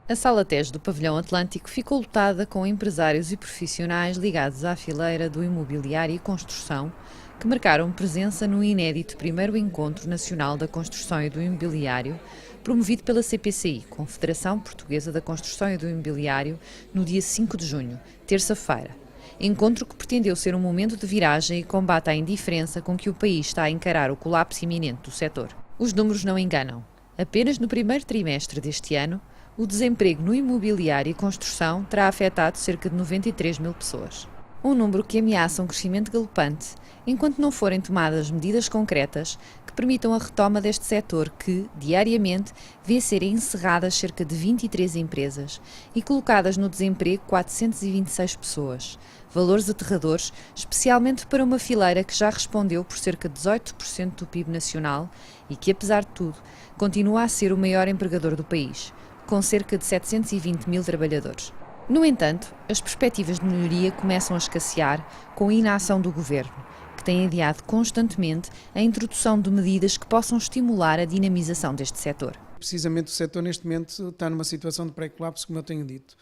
A Sala TES do Pavilhão Atlântico ficou lotada com empresários e profissionais ligados à fileira do imobiliário e construção, que marcaram presença no inédito primeiro Encontro Nacional da Construção e do Imobiliário, promovido pela CPCI, Confederação Portuguesa da Construção e do Imobiliário, no dia 5 de junho, terça-feira. Encontro que pretendeu ser um momento de viragem e combate à indiferença com que o país está a encarar o colapso iminente do setor. Os números não enganam. Apenas no primeiro trimestre deste ano, o desemprego no imobiliário e construção terá afetado cerca de 93 mil pessoas. Um número que ameaça um crescimento galopante, enquanto não forem tomadas medidas concretas que permitam a retoma deste setor que, diariamente, vê serem encerradas cerca de 23 empresas e colocadas no desemprego 426 pessoas. Valores aterradores, especialmente para uma fileira que já respondeu por cerca de 18% do PIB nacional e que, apesar de tudo, continua a ser o maior empregador do país, com cerca de 720 mil trabalhadores. No entanto, as perspectivas de melhoria começam a escassear com a inação do Governo, que tem adiado constantemente a introdução de medidas que possam estimular a dinamização deste setor. Precisamente o setor neste momento está numa situação de pré-colapso, como eu tenho dito.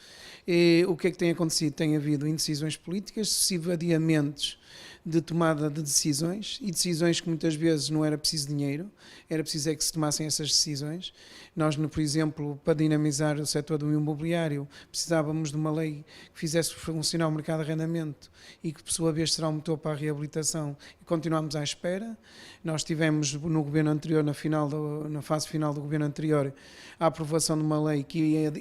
E o que é que tem acontecido? Tem havido indecisões políticas, sucessivos adiamentos de tomada de decisões e decisões que muitas vezes não era preciso dinheiro, era preciso é que se tomassem essas decisões. Nós, por exemplo, para dinamizar o setor do imobiliário, precisávamos de uma lei que fizesse funcionar o mercado de arrendamento e que, por sua vez, será um motor para a reabilitação, e continuamos à espera. Nós tivemos no governo anterior, na fase final do governo anterior, a aprovação de uma lei que ia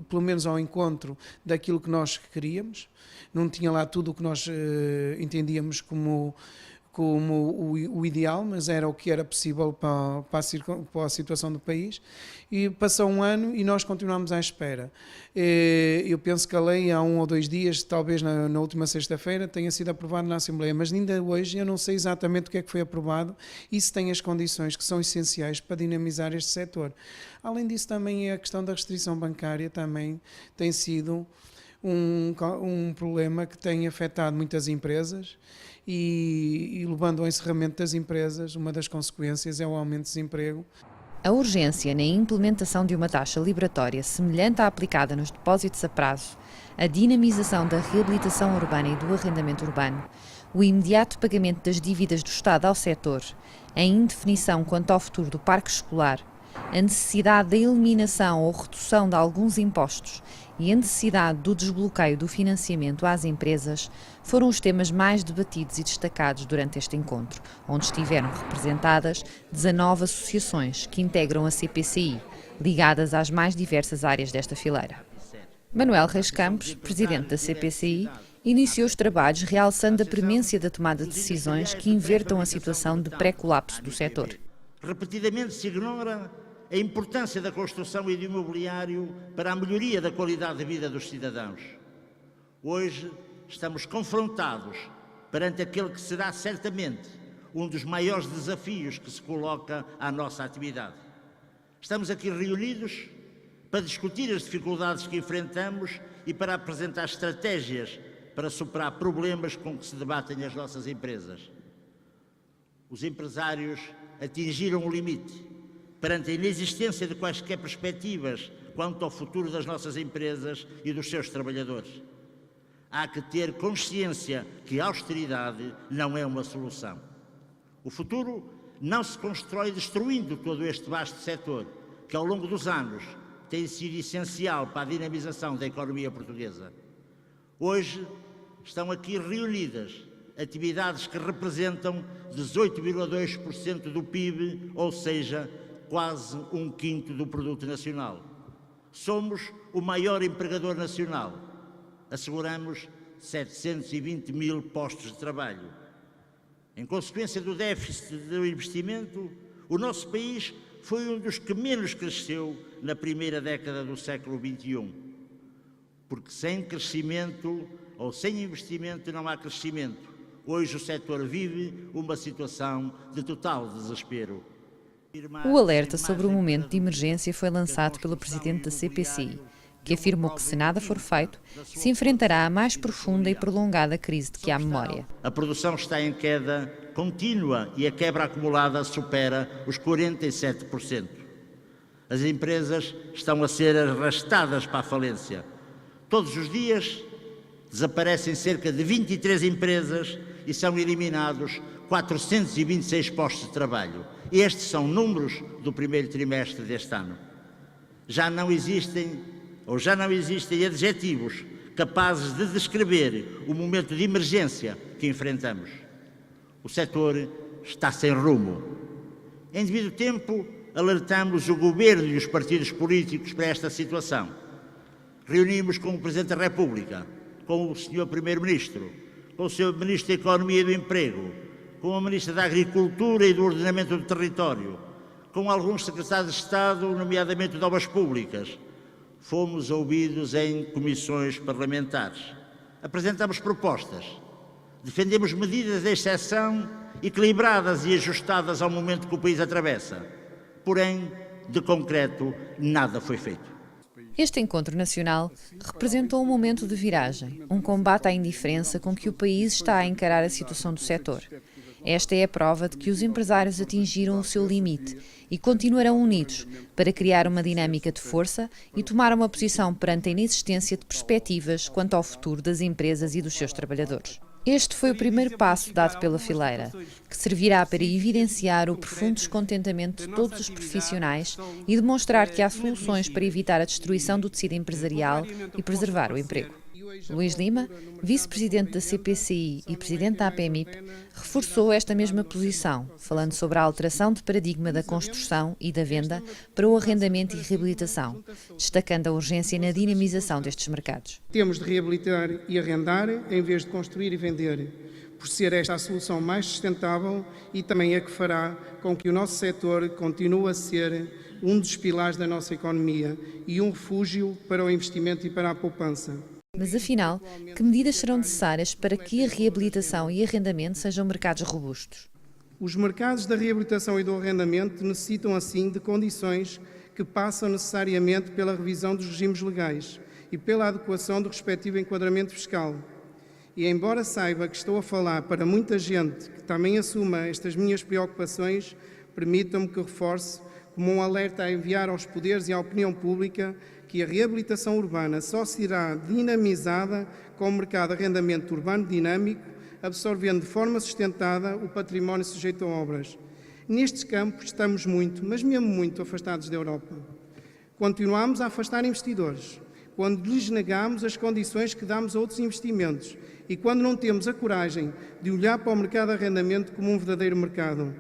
pelo menos ao encontro daquilo que nós queríamos. Não tinha lá tudo o que nós entendíamos como o ideal, mas era o que era possível para a situação do país. E passou um ano e nós continuamos à espera. Eu penso que a lei, há 1 ou 2 dias, talvez na última sexta-feira, tenha sido aprovada na Assembleia, mas ainda hoje eu não sei exatamente o que é que foi aprovado e se tem as condições que são essenciais para dinamizar este setor. Além disso, também a questão da restrição bancária também tem sido um problema que tem afetado muitas empresas e levando ao encerramento das empresas. Uma das consequências é o aumento do desemprego. A urgência na implementação de uma taxa liberatória semelhante à aplicada nos depósitos a prazo, a dinamização da reabilitação urbana e do arrendamento urbano, o imediato pagamento das dívidas do Estado ao setor, a indefinição quanto ao futuro do parque escolar, a necessidade da eliminação ou redução de alguns impostos e a necessidade do desbloqueio do financiamento às empresas foram os temas mais debatidos e destacados durante este encontro, onde estiveram representadas 19 associações que integram a CPCI, ligadas às mais diversas áreas desta fileira. Manuel Reis Campos, presidente da CPCI, iniciou os trabalhos realçando a premência da tomada de decisões que invertam a situação de pré-colapso do setor. Repetidamente se ignora a importância da construção e do imobiliário para a melhoria da qualidade de vida dos cidadãos. Hoje estamos confrontados perante aquele que será certamente um dos maiores desafios que se coloca à nossa atividade. Estamos aqui reunidos para discutir as dificuldades que enfrentamos e para apresentar estratégias para superar problemas com que se debatem as nossas empresas. Os empresários atingiram o limite perante a inexistência de quaisquer perspectivas quanto ao futuro das nossas empresas e dos seus trabalhadores. Há que ter consciência que a austeridade não é uma solução. O futuro não se constrói destruindo todo este vasto setor, que ao longo dos anos tem sido essencial para a dinamização da economia portuguesa. Hoje estão aqui reunidas atividades que representam 18,2% do PIB, ou seja, quase 1/5 do produto nacional. Somos o maior empregador nacional. Asseguramos 720 mil postos de trabalho. Em consequência do déficit do investimento, o nosso país foi um dos que menos cresceu na primeira década do século XXI. Porque sem crescimento ou sem investimento não há crescimento. Hoje o setor vive uma situação de total desespero. O alerta sobre o momento de emergência foi lançado pelo presidente da CPCI, que afirmou que, se nada for feito, se enfrentará a mais profunda e prolongada crise de que há memória. A produção está em queda contínua e a quebra acumulada supera os 47%. As empresas estão a ser arrastadas para a falência. Todos os dias desaparecem cerca de 23 empresas e são eliminados 426 postos de trabalho. Estes são números do primeiro trimestre deste ano. Já não existem adjetivos capazes de descrever o momento de emergência que enfrentamos. O setor está sem rumo. Em devido tempo, alertamos o Governo e os partidos políticos para esta situação. Reunimos com o Presidente da República, com o Sr. Primeiro-Ministro, com o Sr. Ministro da Economia e do Emprego, com a Ministra da Agricultura e do Ordenamento do Território, com alguns secretários de Estado, nomeadamente de Obras Públicas. Fomos ouvidos em comissões parlamentares. Apresentamos propostas. Defendemos medidas de exceção equilibradas e ajustadas ao momento que o país atravessa. Porém, de concreto, nada foi feito. Este encontro nacional representou um momento de viragem, um combate à indiferença com que o país está a encarar a situação do setor. Esta é a prova de que os empresários atingiram o seu limite e continuarão unidos para criar uma dinâmica de força e tomar uma posição perante a inexistência de perspectivas quanto ao futuro das empresas e dos seus trabalhadores. Este foi o primeiro passo dado pela fileira, que servirá para evidenciar o profundo descontentamento de todos os profissionais e demonstrar que há soluções para evitar a destruição do tecido empresarial e preservar o emprego. Luís Lima, vice-presidente da CPCI e presidente da APMIP, reforçou esta mesma posição, falando sobre a alteração de paradigma da construção e da venda para o arrendamento e reabilitação, destacando a urgência na dinamização destes mercados. Temos de reabilitar e arrendar em vez de construir e vender, por ser esta a solução mais sustentável e também a que fará com que o nosso setor continue a ser um dos pilares da nossa economia e um refúgio para o investimento e para a poupança. Mas, afinal, que medidas serão necessárias para que a reabilitação e arrendamento sejam mercados robustos? Os mercados da reabilitação e do arrendamento necessitam, assim, de condições que passam necessariamente pela revisão dos regimes legais e pela adequação do respectivo enquadramento fiscal. E, embora saiba que estou a falar para muita gente que também assuma estas minhas preocupações, permitam-me que reforce, como um alerta a enviar aos poderes e à opinião pública, que a reabilitação urbana só será dinamizada com o mercado de arrendamento urbano dinâmico, absorvendo de forma sustentada o património sujeito a obras. Nestes campos estamos muito, mas mesmo muito, afastados da Europa. Continuamos a afastar investidores, quando lhes negamos as condições que damos a outros investimentos e quando não temos a coragem de olhar para o mercado de arrendamento como um verdadeiro mercado.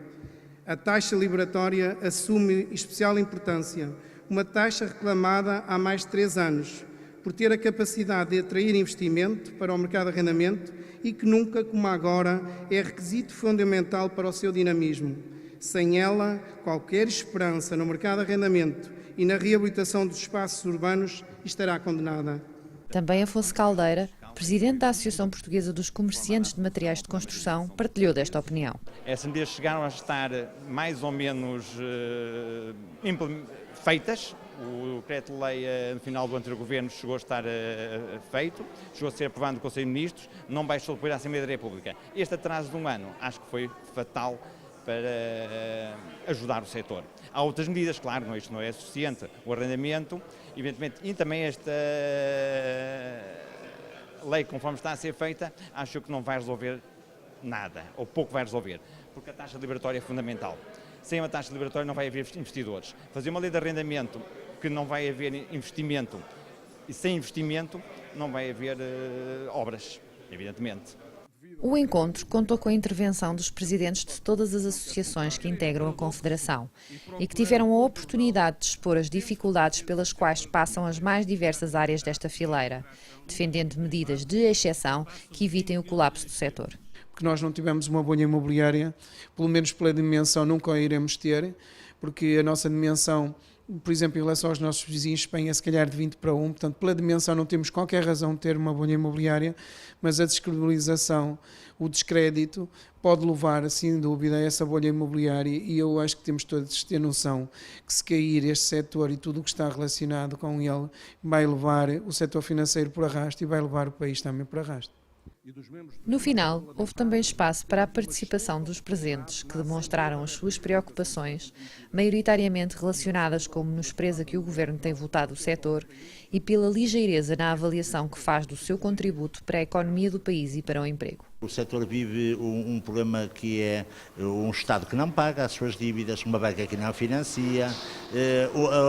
A taxa liberatória assume especial importância, uma taxa reclamada há mais de 3 anos, por ter a capacidade de atrair investimento para o mercado de arrendamento e que nunca, como agora, é requisito fundamental para o seu dinamismo. Sem ela, qualquer esperança no mercado de arrendamento e na reabilitação dos espaços urbanos estará condenada. Também Afonso Caldeira, presidente da Associação Portuguesa dos Comerciantes de Materiais de Construção, partilhou desta opinião. Essas medidas chegaram a estar mais ou menos feitas. O decreto-lei no final do anterior governo chegou a estar feito, chegou a ser aprovado no Conselho de Ministros, não baixou depois à Assembleia da República. Este atraso de um ano acho que foi fatal para ajudar o setor. Há outras medidas, claro, isto não é suficiente. O arrendamento, evidentemente, e também esta lei, conforme está a ser feita, acho que não vai resolver nada, ou pouco vai resolver, porque a taxa liberatória é fundamental. Sem uma taxa liberatória não vai haver investidores. Fazer uma lei de arrendamento que não vai haver investimento, e sem investimento não vai haver obras, evidentemente. O encontro contou com a intervenção dos presidentes de todas as associações que integram a Confederação e que tiveram a oportunidade de expor as dificuldades pelas quais passam as mais diversas áreas desta fileira, defendendo medidas de exceção que evitem o colapso do setor. Porque nós não tivemos uma bolha imobiliária, pelo menos pela dimensão nunca a iremos ter, porque a nossa dimensão, por exemplo, em relação aos nossos vizinhos, Espanha é se calhar de 20 para 1, portanto, pela dimensão não temos qualquer razão de ter uma bolha imobiliária, mas a descredibilização, o descrédito, pode levar, sem dúvida, a essa bolha imobiliária e eu acho que temos todos de ter noção que se cair este setor e tudo o que está relacionado com ele vai levar o setor financeiro por arrasto e vai levar o país também por arrasto. No final, houve também espaço para a participação dos presentes, que demonstraram as suas preocupações, maioritariamente relacionadas com o menosprezo a que o Governo tem votado o setor e pela ligeireza na avaliação que faz do seu contributo para a economia do país e para o emprego. O setor vive um problema que é um Estado que não paga as suas dívidas, uma banca que não financia,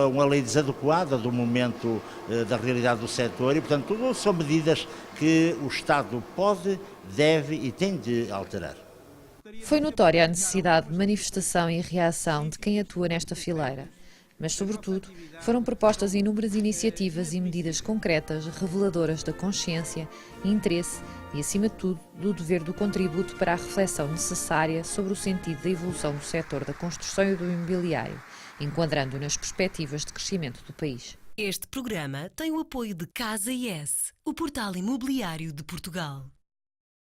uma lei desadequada do momento da realidade do setor e, portanto, tudo são medidas que o Estado pode, deve e tem de alterar. Foi notória a necessidade de manifestação e reação de quem atua nesta fileira, mas, sobretudo, foram propostas inúmeras iniciativas e medidas concretas reveladoras da consciência, interesse e, acima de tudo, do dever do contributo para a reflexão necessária sobre o sentido da evolução do setor da construção e do imobiliário, enquadrando-o nas perspectivas de crescimento do país. Este programa tem o apoio de Casa IS, o portal imobiliário de Portugal.